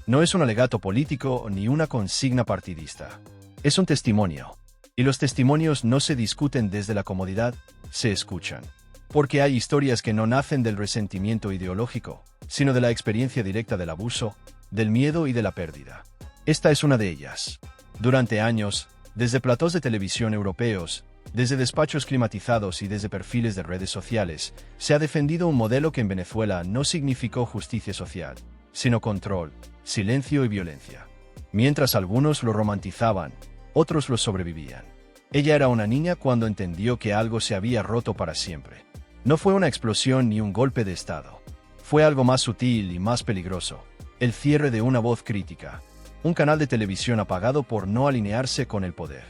No es un alegato político ni una consigna partidista. Es un testimonio. Y los testimonios no se discuten desde la comodidad, se escuchan. Porque hay historias que no nacen del resentimiento ideológico, sino de la experiencia directa del abuso, del miedo y de la pérdida. Esta es una de ellas. Durante años, desde platós de televisión europeos, desde despachos climatizados y desde perfiles de redes sociales, se ha defendido un modelo que en Venezuela no significó justicia social, sino control, silencio y violencia. Mientras algunos lo romantizaban, otros lo sobrevivían. Ella era una niña cuando entendió que algo se había roto para siempre. No fue una explosión ni un golpe de Estado. Fue algo más sutil y más peligroso. El cierre de una voz crítica. Un canal de televisión apagado por no alinearse con el poder.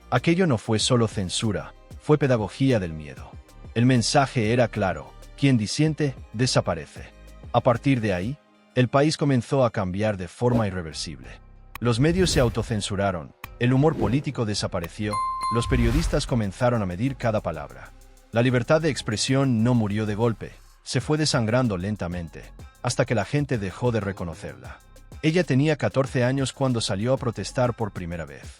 Aquello no fue solo censura, fue pedagogía del miedo. El mensaje era claro: quien disiente, desaparece. A partir de ahí, el país comenzó a cambiar de forma irreversible. Los medios se autocensuraron, el humor político desapareció, los periodistas comenzaron a medir cada palabra. La libertad de expresión no murió de golpe, se fue desangrando lentamente, hasta que la gente dejó de reconocerla. Ella tenía 14 años cuando salió a protestar por primera vez.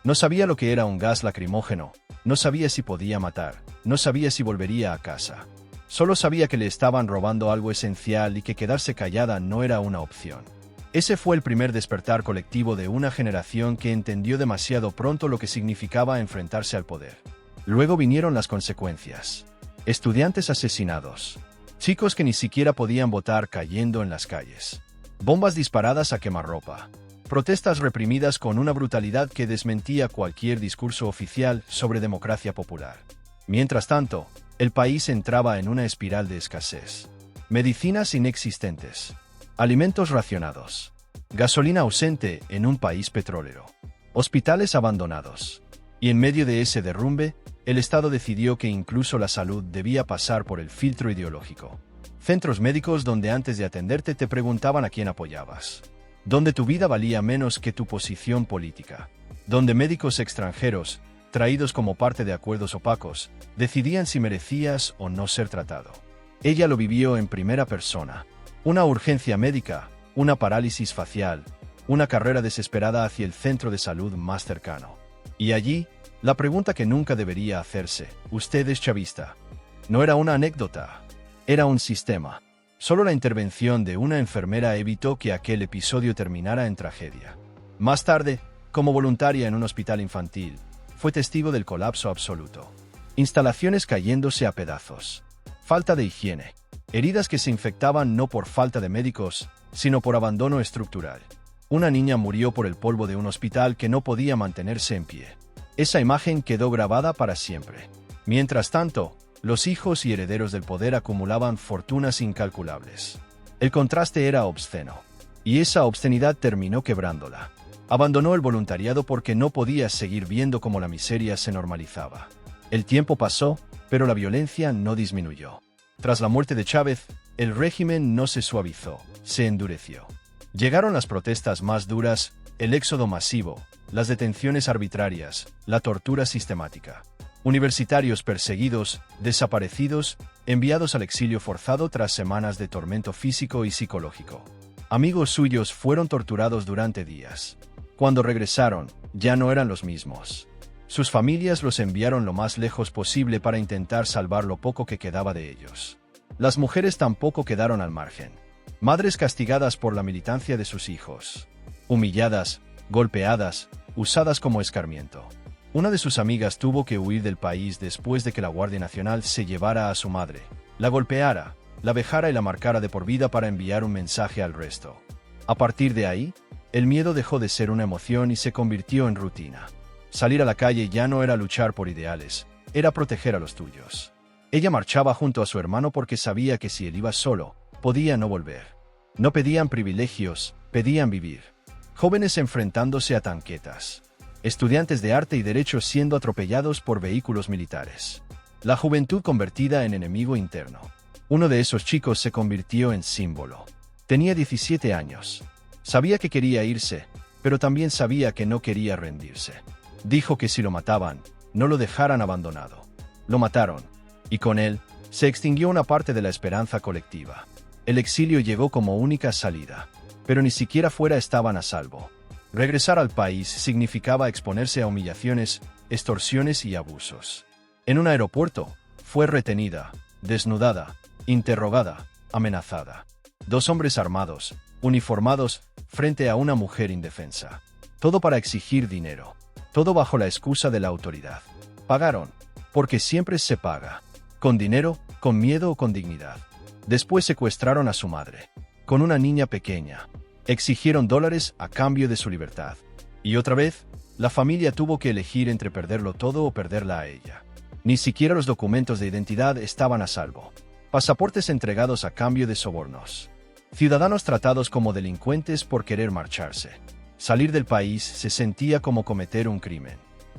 No sabía lo que era un gas lacrimógeno, no sabía si podía matar, no sabía si volvería a casa. Solo sabía que le estaban robando algo esencial y que quedarse callada no era una opción. Ese fue el primer despertar colectivo de una generación que entendió demasiado pronto lo que significaba enfrentarse al poder. Luego vinieron las consecuencias. Estudiantes asesinados. Chicos que ni siquiera podían votar cayendo en las calles. Bombas disparadas a quemarropa. Protestas reprimidas con una brutalidad que desmentía cualquier discurso oficial sobre democracia popular. Mientras tanto, el país entraba en una espiral de escasez. Medicinas inexistentes. Alimentos racionados. Gasolina ausente en un país petrolero. Hospitales abandonados. Y en medio de ese derrumbe, el Estado decidió que incluso la salud debía pasar por el filtro ideológico. Centros médicos donde antes de atenderte te preguntaban a quién apoyabas. Donde tu vida valía menos que tu posición política. Donde médicos extranjeros, traídos como parte de acuerdos opacos, decidían si merecías o no ser tratado. Ella lo vivió en primera persona. Una urgencia médica, una parálisis facial, una carrera desesperada hacia el centro de salud más cercano. Y allí, la pregunta que nunca debería hacerse: ¿usted es chavista? No era una anécdota, era un sistema. Solo la intervención de una enfermera evitó que aquel episodio terminara en tragedia. Más tarde, como voluntaria en un hospital infantil, fue testigo del colapso absoluto. Instalaciones cayéndose a pedazos. Falta de higiene. Heridas que se infectaban no por falta de médicos, sino por abandono estructural. Una niña murió por el polvo de un hospital que no podía mantenerse en pie. Esa imagen quedó grabada para siempre. Mientras tanto, los hijos y herederos del poder acumulaban fortunas incalculables. El contraste era obsceno. Y esa obscenidad terminó quebrándola. Abandonó el voluntariado porque no podía seguir viendo cómo la miseria se normalizaba. El tiempo pasó, pero la violencia no disminuyó. Tras la muerte de Chávez, el régimen no se suavizó, se endureció. Llegaron las protestas más duras, el éxodo masivo, las detenciones arbitrarias, la tortura sistemática. Universitarios perseguidos, desaparecidos, enviados al exilio forzado tras semanas de tormento físico y psicológico. Amigos suyos fueron torturados durante días. Cuando regresaron, ya no eran los mismos. Sus familias los enviaron lo más lejos posible para intentar salvar lo poco que quedaba de ellos. Las mujeres tampoco quedaron al margen. Madres castigadas por la militancia de sus hijos. Humilladas, golpeadas, usadas como escarmiento. Una de sus amigas tuvo que huir del país después de que la Guardia Nacional se llevara a su madre, la golpeara, la vejara y la marcara de por vida para enviar un mensaje al resto. A partir de ahí, el miedo dejó de ser una emoción y se convirtió en rutina. Salir a la calle ya no era luchar por ideales, era proteger a los tuyos. Ella marchaba junto a su hermano porque sabía que si él iba solo, podía no volver. No pedían privilegios, pedían vivir. Jóvenes enfrentándose a tanquetas. Estudiantes de arte y derecho siendo atropellados por vehículos militares. La juventud convertida en enemigo interno. Uno de esos chicos se convirtió en símbolo. Tenía 17 años. Sabía que quería irse, pero también sabía que no quería rendirse. Dijo que si lo mataban, no lo dejaran abandonado. Lo mataron, y con él, se extinguió una parte de la esperanza colectiva. El exilio llegó como única salida. pero ni siquiera fuera estaban a salvo. Regresar al país significaba exponerse a humillaciones, extorsiones y abusos. En un aeropuerto, fue retenida, desnudada, interrogada, amenazada. 2 hombres armados, uniformados, frente a una mujer indefensa. Todo para exigir dinero. Todo bajo la excusa de la autoridad. Pagaron, porque siempre se paga. Con dinero, con miedo o con dignidad. Después secuestraron a su madre, con una niña pequeña. Exigieron $, a cambio de su libertad. Y otra vez, la familia tuvo que elegir entre perderlo todo o perderla a ella. Ni siquiera los documentos de identidad estaban a salvo. Pasaportes entregados a cambio de sobornos. Ciudadanos tratados como delincuentes por querer marcharse. Salir del país se sentía como cometer un crimen.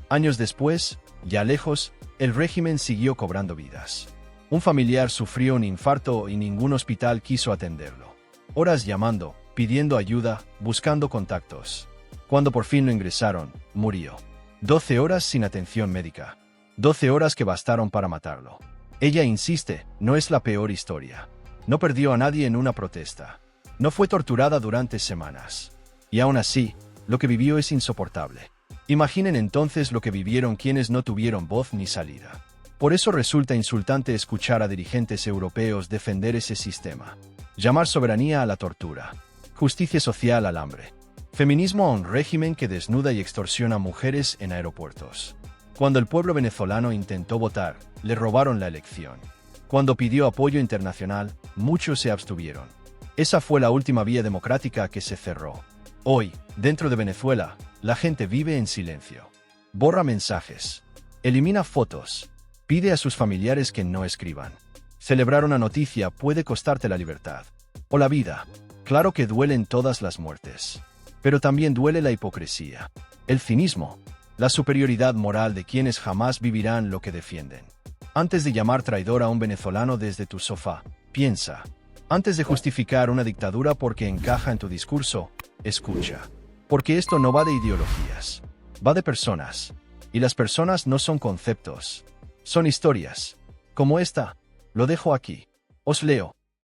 Años después, ya lejos, el régimen siguió cobrando vidas. Un familiar sufrió un infarto y ningún hospital quiso atenderlo. Horas llamando, pidiendo ayuda, buscando contactos. Cuando por fin lo ingresaron, murió. 12 horas sin atención médica. 12 horas que bastaron para matarlo. Ella insiste, no es la peor historia. No perdió a nadie en una protesta. No fue torturada durante semanas. Y aún así, lo que vivió es insoportable. Imaginen entonces lo que vivieron quienes no tuvieron voz ni salida. Por eso resulta insultante escuchar a dirigentes europeos defender ese sistema. Llamar soberanía a la tortura. Justicia social al hambre. Feminismo a un régimen que desnuda y extorsiona a mujeres en aeropuertos. Cuando el pueblo venezolano intentó votar, le robaron la elección. Cuando pidió apoyo internacional, muchos se abstuvieron. Esa fue la última vía democrática que se cerró. Hoy, dentro de Venezuela, la gente vive en silencio. Borra mensajes. Elimina fotos. Pide a sus familiares que no escriban. Celebrar una noticia puede costarte la libertad. O la vida. Claro que duelen todas las muertes. Pero también duele la hipocresía. El cinismo. La superioridad moral de quienes jamás vivirán lo que defienden. Antes de llamar traidor a un venezolano desde tu sofá, piensa. Antes de justificar una dictadura porque encaja en tu discurso, escucha. Porque esto no va de ideologías. Va de personas. Y las personas no son conceptos. Son historias. Como esta. Lo dejo aquí. Os leo.